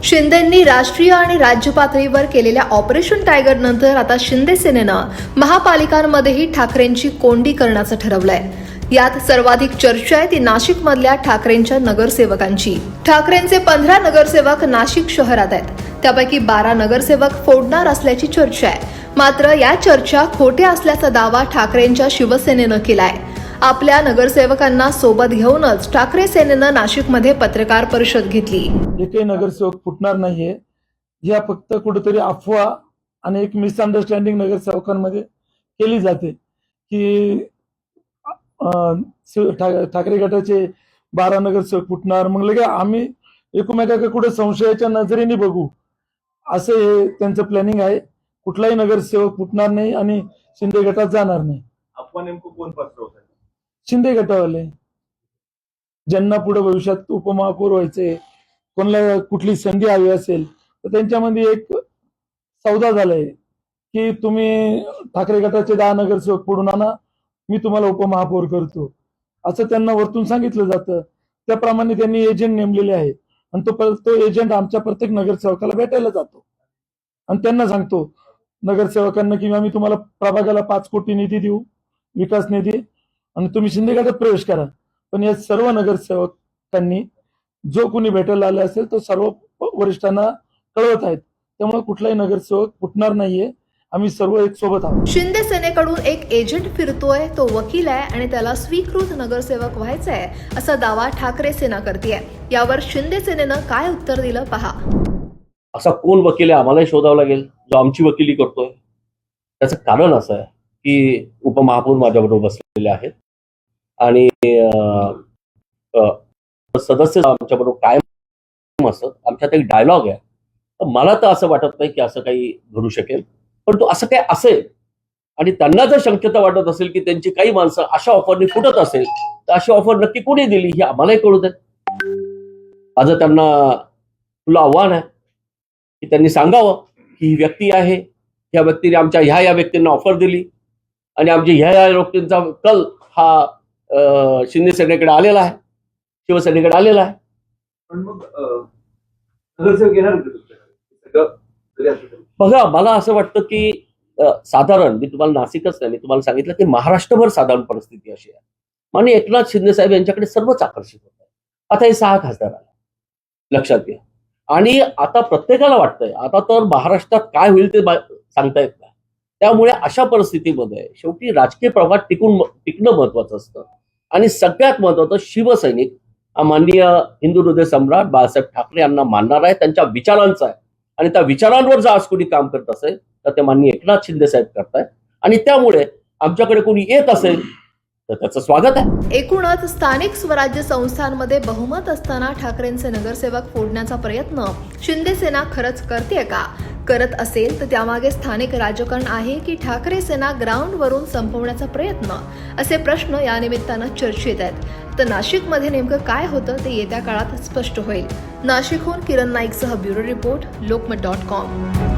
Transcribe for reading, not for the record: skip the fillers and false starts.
शिंदेंनी राष्ट्रीय आणि राज्य पातळीवर केलेल्या ऑपरेशन टायगर नंतर आता शिंदे सेनेनं महापालिकांमध्येही ठाकरेंची कोंडी करण्याचं ठरवलंय. यात सर्वाधिक चर्चा आहे ती नाशिकमधल्या ठाकरेंच्या नगरसेवकांची. ठाकरेंचे 15 नगरसेवक नाशिक शहरात आहेत. त्यापैकी 12 नगरसेवक फोडणार असल्याची चर्चा आहे. मात्र या चर्चा खोट्या असल्याचा दावा ठाकरेंच्या शिवसेनेनं केलाय. आपल्या नगरसेवकांना सोबत घेऊनच ठाकरे सेनेनं नाशिकमध्ये पत्रकार परिषद घेतली. एकही नगरसेवक फुटणार नाहीये. या फक्त कुठेतरी अफवा आणि एक मिसअंडरस्टँडिंग नगरसेवकांमध्ये केली जाते की ठाकरे गटाचे 12 नगरसेवक फुटणार, मग लगे आम्ही एकमेकाकडे संशयाच्या नजरेने बघू, असं हे त्यांचं प्लॅनिंग आहे. कुठलाही नगरसेवक फुटणार नाही आणि शिंदे गटात जाणार नाही. आपण नेमकं कोण पत्रवत आहे? शिंदे गटावाले ज्यांना पुढे भविष्यात उपमहापौर व्हायचे, कोणाला कुठली संधी हवी असेल तर त्यांच्यामध्ये एक सौदा झालाय की तुम्ही ठाकरे गटाचे 10 नगरसेवक फोडून आणा, मी तुम्हाला उपमहापौर करतो, असं त्यांना वरतून सांगितलं जातं. त्याप्रमाणे त्यांनी एजंट नेमलेले आहे आणि तो एजंट आमच्या प्रत्येक नगरसेवकाला भेटायला जातो आणि त्यांना सांगतो नगरसेवकांना की आम्ही तुम्हाला प्रभागाला 5 कोटी निधी देऊ, विकास निधी, आणि तुम्ही शिंदे गटात प्रवेश करा. पण या सर्व नगरसेवकांनी जो कोणी भेटायला आले असेल तो सर्व वरिष्ठांना कळवत आहेत. त्यामुळे कुठलाही नगरसेवक फुटणार नाहीये. आम्ही सर्व एक सोबत आहोत. शिंदे सेनेकडून एक एजंट फिरतोय, तो वकील आहे आणि त्याला स्वीकृत नगरसेवक व्हायचंय असा दावा ठाकरे सेना करतेय. यावर शिंदे सेनेनं काय उत्तर दिलं पहा. असा कोण वकील आहे आम्हालाही शोधावं लागेल जो आमची वकिली करतोय. त्याचं कारण असं आहे की उपमहापौर माझ्याबरोबर बसलेले आहेत आणि सदस्य आमच्याबरोबर कायम असत. आमच्यात एक डायलॉग आहे. मला तर असं वाटत नाही की असं काही घडू शकेल, परंतु असं काय असेल आणि त्यांना जर शक्यता वाटत असेल की त्यांची काही माणसं अशा ऑफरनी फुटत असेल तर अशी ऑफर नक्की कोणी दिली हे आम्हालाही कळू दे. माझं त्यांना तुला आव्हान आहे की त्यांनी सांगावं की ही व्यक्ती आहे, ह्या व्यक्तीने आमच्या ह्या व्यक्तींना ऑफर दिली आणि आमच्या ह्या व्यक्तींचा कल हा शिंदे सेनेकडे आलेला आहे, शिवसेनेकडे आलेला आहे. पण मग नगरसेवक येणार बघा, मला असं वाटतं की साधारण मी तुम्हाला नाशिकच नाही, मी तुम्हाला सांगितलं की महाराष्ट्रभर साधारण परिस्थिती अशी आहे. माननीय एकनाथ शिंदे साहेब यांच्याकडे सर्वच आकर्षित होत आहे. आता हे 6 खासदार आले, लक्षात घ्या. आणि आता प्रत्येकाला वाटतंय आता तर महाराष्ट्रात काय होईल ते सांगता येत नाही. त्यामुळे अशा परिस्थितीमध्ये शेवटी राजकीय प्रवाहात टिकणं महत्वाचं असतं. आणि सगळ्यात महत्वाचं शिवसैनिक माननीय हिंदू हृदय सम्राट बाळासाहेब ठाकरे यांना मानणार आहे, त्यांच्या विचारांचा आहे. आणि त्या विचारांवर जर आज कोणी काम करत असेल तर ते माननीय एकनाथ शिंदे साहेब करतायत. आणि त्यामुळे आमच्याकडे कोणी येत असेल तर त्याचं स्वागत आहे. एकूणच स्थानिक स्वराज्य संस्थांमध्ये बहुमत असताना ठाकरेंचे नगरसेवक फोडण्याचा प्रयत्न शिंदे सेना खरंच करते का? करत असेल तर त्यामागे स्थानिक राजकारण आहे की ठाकरे सेना ग्राउंडवरून संपवण्याचा प्रयत्न, असे प्रश्न या निमित्तानं चर्चेत आहेत. तर नाशिकमध्ये नेमकं काय होतं ते येत्या काळात स्पष्ट होईल. नाशिकहून किरण नाईकसह ब्युरो रिपोर्ट, लोकमत.com.